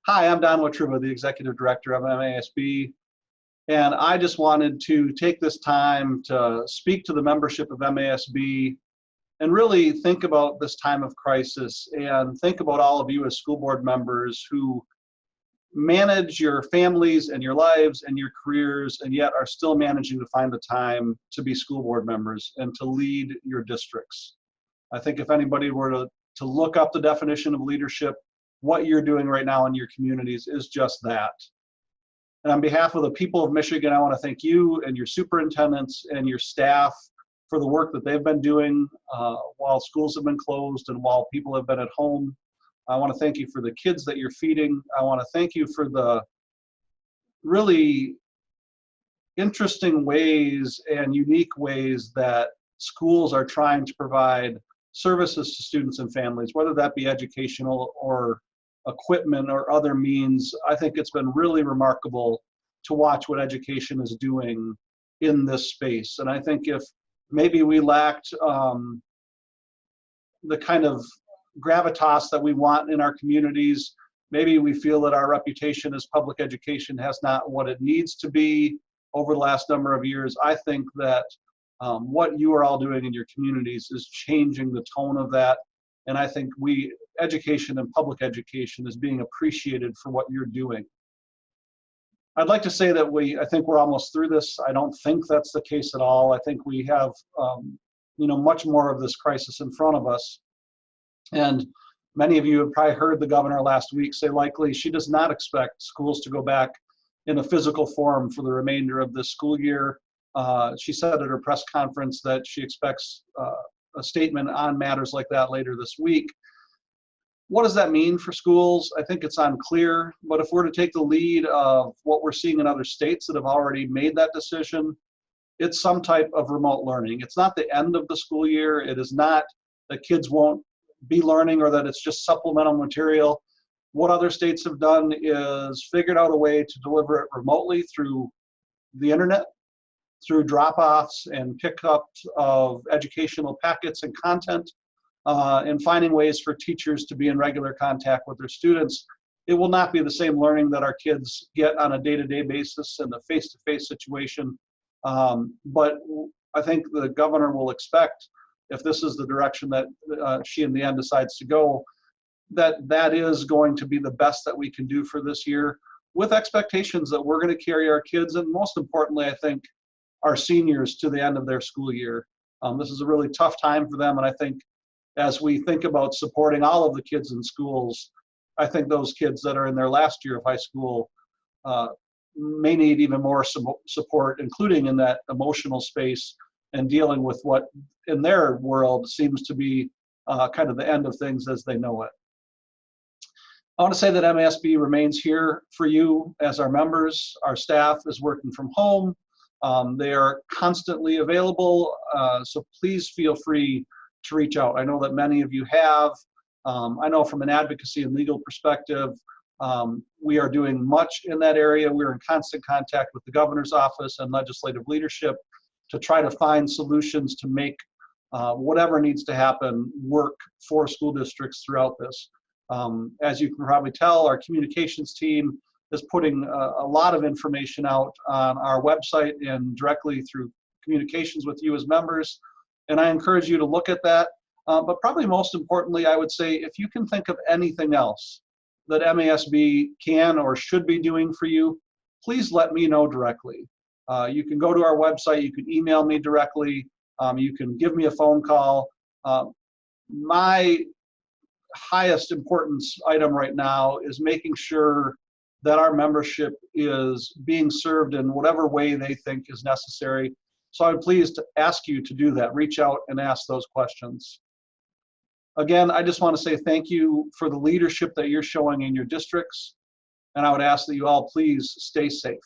Hi, I'm Don Witruba, the Executive Director of MASB, and I just wanted to take this time to speak to the membership of MASB and really think about this time of crisis and think about all of you as school board members who manage your families and your lives and your careers and yet are still managing to find the time to be school board members and to lead your districts. I think if anybody were to look up the definition of leadership, what you're doing right now in your communities is just that. And on behalf of the people of Michigan, I want to thank you and your superintendents and your staff for the work that they've been doing while schools have been closed and while people have been at home. I want to thank you for the kids that you're feeding. I want to thank you for the really interesting ways and unique ways that schools are trying to provide services to students and families, whether that be educational or equipment or other means. I think it's been really remarkable to watch what education is doing in this space. And I think if maybe we lacked the kind of gravitas that we want in our communities, maybe we feel that our reputation as public education has not what it needs to be over the last number of years. I think that what you are all doing in your communities is changing the tone of that. And I think education and public education is being appreciated for what you're doing. I'd like to say that I think we're almost through this. I don't think that's the case at all. I think we have much more of this crisis in front of us. And many of you have probably heard the governor last week say likely she does not expect schools to go back in a physical form for the remainder of this school year. She said at her press conference that she expects a statement on matters like that later this week. What does that mean for schools? I think it's unclear, but if we're to take the lead of what we're seeing in other states that have already made that decision, it's some type of remote learning. It's not the end of the school year. It is not that kids won't be learning or that it's just supplemental material. What other states have done is figured out a way to deliver it remotely through the internet, through drop-offs and pickups of educational packets and content, and finding ways for teachers to be in regular contact with their students. It will not be the same learning that our kids get on a day-to-day basis in the face-to-face situation, but I think the governor will expect, if this is the direction that she in the end decides to go, that is going to be the best that we can do for this year, with expectations that we're going to carry our kids and, most importantly, I think, our seniors to the end of their school year. This is a really tough time for them, and I think as we think about supporting all of the kids in schools, I think those kids that are in their last year of high school may need even more support, including in that emotional space and dealing with what in their world seems to be kind of the end of things as they know it. I want to say that MASB remains here for you as our members. Our staff is working from home. They are constantly available, so please feel free to reach out. I know that many of you have. I know from an advocacy and legal perspective, we are doing much in that area. We're in constant contact with the governor's office and legislative leadership to try to find solutions to make whatever needs to happen work for school districts throughout this. As you can probably tell, our communications team is putting a lot of information out on our website and directly through communications with you as members. And I encourage you to look at that. But probably most importantly, I would say if you can think of anything else that MASB can or should be doing for you, please let me know directly. You can go to our website, you can email me directly, you can give me a phone call. My highest importance item right now is making sure that our membership is being served in whatever way they think is necessary. So I'm pleased to ask you to do that. Reach out and ask those questions. Again, I just want to say thank you for the leadership that you're showing in your districts, and I would ask that you all please stay safe.